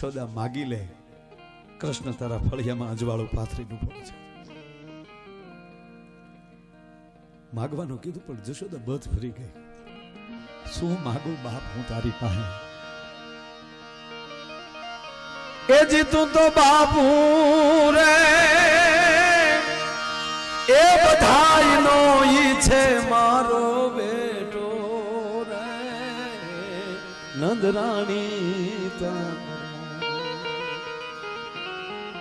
યશોદા માગી લે, કૃષ્ણ તારા ફળિયામાં અજવાળું પાથરીને ઉભો છે. માગવાનું કીધું પણ જશોદા બધ ફરી ગઈ. શું માગું બાપ હું તારી પાસે? એ જીતું તો બાપુ રે એ બધાયનો ઈ છે મારો બેટો રે નંદરાણી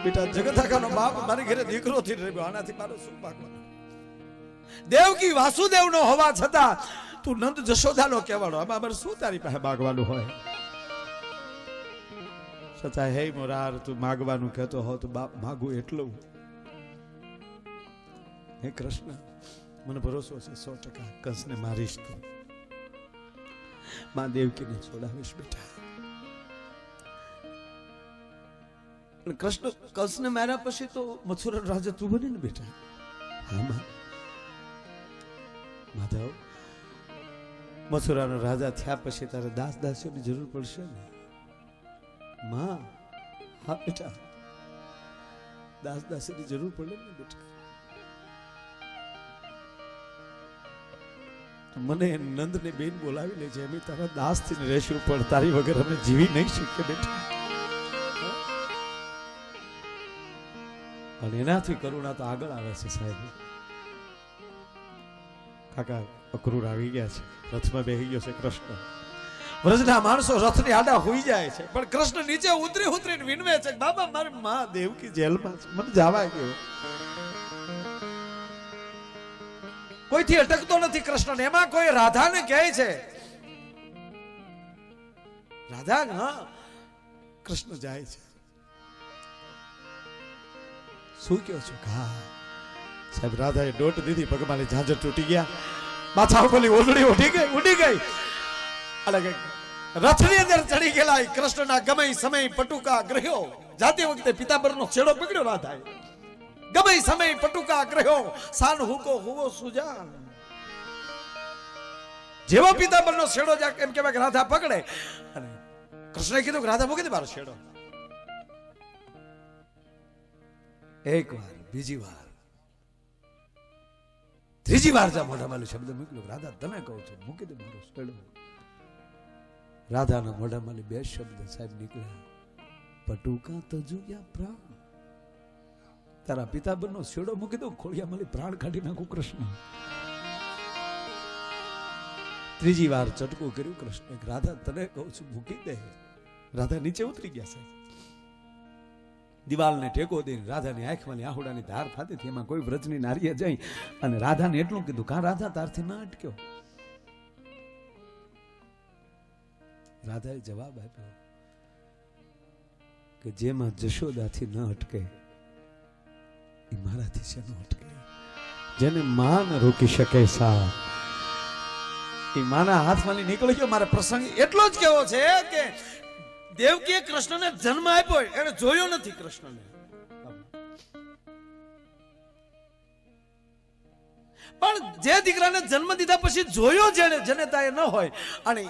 બેટા જગતાકાનો બાપ મારી ઘરે દીકરો થી રહ્યો, આનાથી મારો શું ભાગવાનું? દેવકી વાસુદેવ નો હોવા છતાં તું નંદ જશોદા નો કહેવાનો, આમાં અમારે શું તારી પાસે માગવાનું હોય? છતાં હે મોરાર તું માગવાનું કહેતો હો તો બાપ માગું એટલું. હે કૃષ્ણ મને ભરોસો છે 100% કંસને મારીશ તું, માં દેવકીને છોડાવીશ બેટા. કૃષ્ણ કંસને માર્યા પછી તો મથુરા રાજા તું બની ને બેટા. હા માં માધવ, મથુરાનો રાજા થયા પછી તારે દાસ દાસીઓની જરૂર પડશે ને માં? હા બેટા, દાસ દાસીની જરૂર પડે ને બેટા. મને નંદને બેન બોલાવી લેજે, અમે તારા દાસ થી રહેશું પણ તારી વગર અમે જીવી નહીં શકીએ બેટા. અને એનાથી કરુણા તો આગળ આવે છે સાહેબ. કાકા અક્રૂર આવી ગયા છે, રથમાં બેસી ગયો છે કૃષ્ણ. વ્રજના માણસો રથની આડા હોઈ જાય છે પણ કૃષ્ણ નીચે ઉતરીને વિનવે છે, બાબા મારી માં દેવકી જેલમાં છે, મને જવા ગયો. કોઈથી અટકતો નથી કૃષ્ણ. એમાં કોઈ રાધાને કહે છે, રાધા હા કૃષ્ણ જાય છે. શું કહો છો? હા સાહેબ, રાધાએ દોટ દીધી, પગમાં ઝાંઝર તૂટી ગયા, માથા ઉપરની ઓલડી ઉડી ગઈ. અને રથની અંદર ચડી ગયેલા કૃષ્ણના ગમે સમય પટુકા ગ્રહ્યો. જાતી વખતે પિતાંબરનો છેડો પકડ્યો રાધાએ. ગમે સમય પટુકા ગ્રહ્યો સાન હુકો હુવો સુજાન. જેવો પિતાંબરનો છેડો એમ કહેવાય કે રાધા પકડે, અને કૃષ્ણએ કીધું કે રાધા મૂકી દે મારો છેડો. એક વાર, બીજી વાર, ત્રીજી વાર જા મોઢામાં શબ્દ મૂક્યો, રાધા તને કહું છું મૂકી દે મારો છેડો. રાધાના મોઢામાં બે શબ્દ સાહેબ નીકળ્યા, પટુકા તજુયા પ્રાણ. તારા પિતાંબરનો છેડો મૂકી દઉં, ખોળિયામાં પ્રાણ કાઢી નાખું કૃષ્ણ. ત્રીજી વાર ચટકું કર્યું કૃષ્ણ, રાધા તને કહું છું મૂકી દે. રાધા નીચે ઉતરી ગયા સાહેબ. દિવાલને ટેકો દઈને રાધાની આંખમાં આહુડાની ધાર થતી હતી. એમાં કોઈ વ્રજની નારીએ જઈ અને રાધાને એટલું કીધું, કા રાધા તારથી ના અટક્યો? રાધાએ જવાબ આપ્યો કે જેમાં જશોદાથી ન અટકે એ મારાથી શેનો અટકે? જેને માં ન રોકી શકે સા એ માના હાથમાંથી નીકળી ગયો. મારે પ્રસંગ એટલો જ કેવો છે કે દેવકીએ કૃષ્ણને જન્મ આપ્યો, એને જોયો નથી કૃષ્ણને. પણ જે દીકરાને જન્મ દીધા પછી જોયો જેને તાએ ન હોય, અને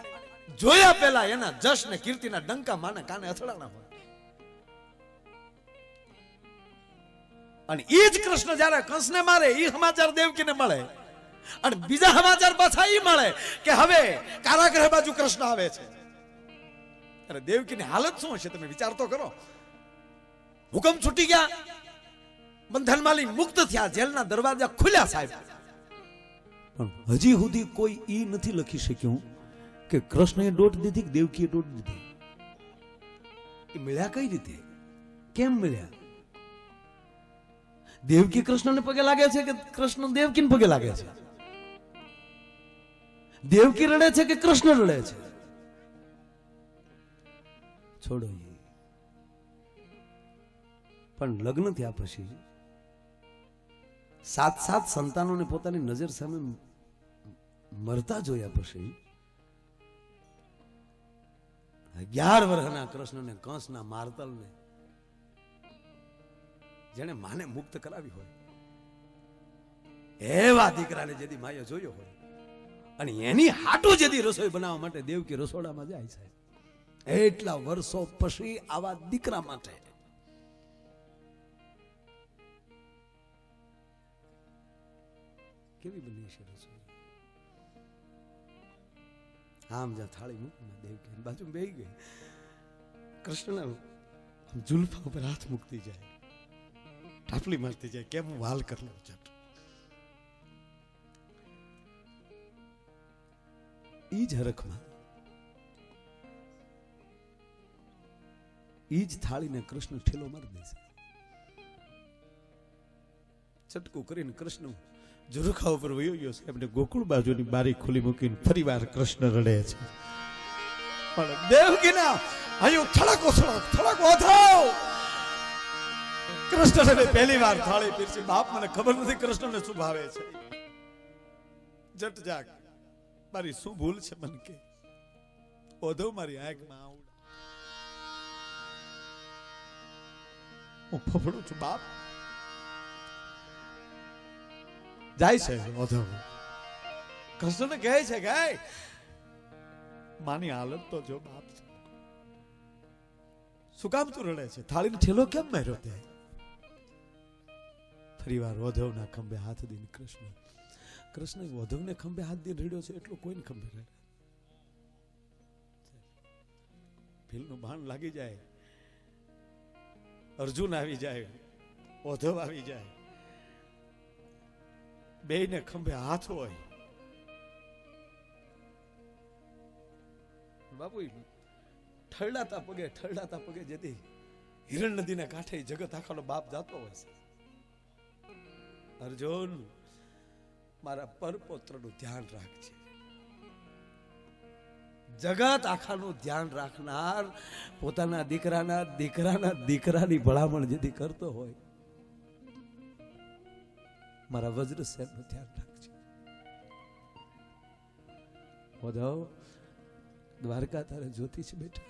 જોયા પહેલા એના જશ ને કીર્તિના ડંકા માના કાને અથડાણા હોય. અને એ જ કૃષ્ણ જયારે કંસને મારે એ સમાચાર દેવકીને મળે, અને બીજા સમાચાર પાછા એ મળે કે હવે કારાગૃહ બાજુ કૃષ્ણ આવે છે. અરે દેવકીની હાલત શું હશે તમે વિચાર તો કરો. હુકમ છૂટી ગયા, બંધનમાંથી મુક્ત થયા, જેલના દરવાજા ખુલ્યા સાહેબ. પણ હજી સુધી કોઈ ઈ નથી લખી શક્યું કે કૃષ્ણએ દોટ દીધી કે દેવકીએ દોટ દીધી. એ મળ્યા કઈ રીતે, કેમ મળ્યા? દેવકી કૃષ્ણને પગે લાગે છે કે કૃષ્ણ દેવકીને પગે લાગે છે? દેવકી રડે છે કે કૃષ્ણ રડે છે? છોડો. પણ લગ્ન થયા પછી 7 સંતાનોને પોતાની નજર સામે મરતા જોયા પછી 11 વર્ષના કૃષ્ણને કંસના મારતલને જેને માને મુક્ત કરાવી હોય એવા દીકરાને જેદી માએ જોયો હોય, અને એની હાટુ જેદી રસોઈ બનાવવા માટે દેવકી રસોડામાં જાય છે. એટલા વર્ષો પછી આવા દીકરા માટે કેવી બની છે રસોઈ. આમ જ્યાં થાળી મૂકી દેવકી બાજુ બેહી ગઈ. કૃષ્ણ જુલ્ફા ઉપર હાથ મૂકતી જાય, ટાપલી મારતી જાય, કેમ હું વાલ કરી લઉં ચટ. ઈ જ હરખમાં ઈ જ થાળીને કૃષ્ણ ઠેલો મારી દેશે. ચટકું કરીને કૃષ્ણ ઝુરખા ઉપર વયો ગયો છે. એમને ગોકુળ બાજુની બારી ખુલી મૂકીને ફરી વાર કૃષ્ણ રડે છે. પણ દેવકીના અહીં થડકો થડકો થાવ. કૃષ્ણને પહેલી વાર થાળી પીરસી. બાપ મને ખબર નથી કૃષ્ણને શું ભાવે છે. જટ જાગ, મારી શું ભૂલ છે મન કે. ઓધો મારી આંખમાં આવડ હું ફફડું છું બાપ. જાય છે ઓધો. કૃષ્ણને કહે છે કે માની હાલત તો જો બાપ. શું કામ તું રડે છે? થાળીનો ઠેલો કેમ માર્યો તે? ફરી વાર ઓધવના ખંભે હાથ દઈને કૃષ્ણ ઓધવને ખંભે હાથ દઈને રડ્યો છે એટલું કોઈને ખંભે રડે. ભીલનું ભાન લાગી જાય, અર્જુન આવી જાય, ઓધવ આવી જાય, બેયને ખંભે હાથ હોય. બાપુ ઠરડાતા પગે જેથી હિરણ નદીના કાંઠે જગત આખાનો બાપ જાતો હોય છે. અર્જુન, મારા પરપોત્રનું ધ્યાન રાખજે. જગત આખાનું ધ્યાન રાખનાર પોતાના દીકરાની ભલામણ જેથી કરતો હોય, મારા વજ્રસેનનું ધ્યાન રાખજે. ઓધવ, દ્વારકા તારે જોતી છે બેટા.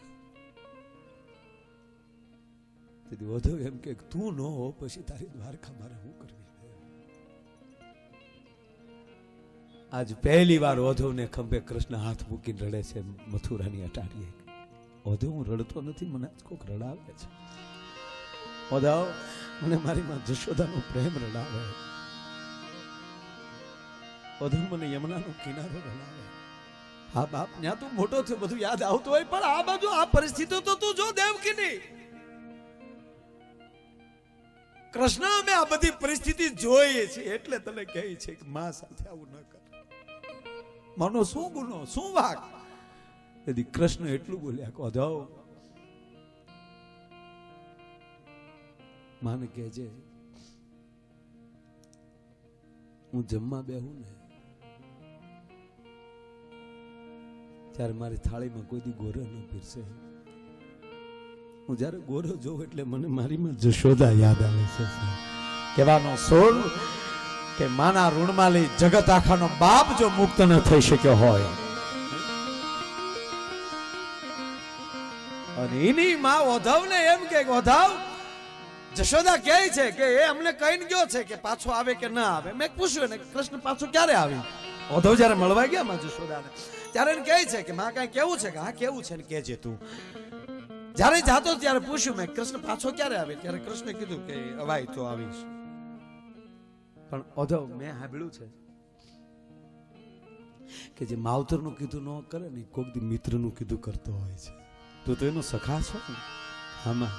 તેથી ઓધવ એમ કે તું ન હો પછી તારી દ્વારકા મારે શું કરવી. આજ પહેલી વાર ઓધવને ખંભે કૃષ્ણ હાથ મૂકીને રડે છે મથુરાની અટારીએ. ઓધવ, હું રડતો નથી, મને આજ કોક રડાવે છે. ઓધવ, મને મારી માં જશોદાનો પ્રેમ રડાવે. ઓધવ, મને યમુનાનો કિનારો રડાવે. હા બાપ, ત્યાં તું મોટો થયો બધું યાદ આવતું હોય, પણ આ બાજુ આ પરિસ્થિતિ તો તું જો દેવકીની. કૃષ્ણ, અમે આ બધી પરિસ્થિતિ જોઈએ છીએ એટલે તને કહે છે કે માં સાથે આવું ન કર. માનો શું ગુનો, શું વાક? તેથી કૃષ્ણ એટલું બોલ્યા કે ઓધવ, માને કહેજે હું જમવા બેહું ને ત્યારે મારી થાળીમાં કોઈ દી ગોરો ન પીરસે. હું જયારે ગોરો જોઉં એટલે મને મારી માં જશોદા યાદ આવે છે. કહેવાનો સોલ કે માના ઋણમાં લઈ જગત આખાનો બાપ જો મુક્ત ન થઈ શક્યો હોય અને એની માં ઓધવને એમ કે ઓધવ, જશોદા કહે છે કે એ અમને કહીને ગયો છે કે પાછો આવે કે ના આવે. મેં પૂછ્યું ને કૃષ્ણ પાછો ક્યારે આવી? ઓધવ જયારે મળવા ગયા માં જશોદાને ત્યારે એને કહે છે કે માં કઈ કેવું છે? કે હા કેવું છે ને કેજે તું. જયારે જાતો ત્યારે પૂછ્યું મેં કૃષ્ણ પાછો ક્યારે આવે? ત્યારે કૃષ્ણે કીધું કે અવાય તો આવીશ. પણ ઓધવ, મેં સાંભળ્યું છે કે જે માવતરનું કીધું ન કરે ને કોક દી મિત્રનું કીધું કરતો હોય છે. તું તો એનો સખા છો ને. આમાં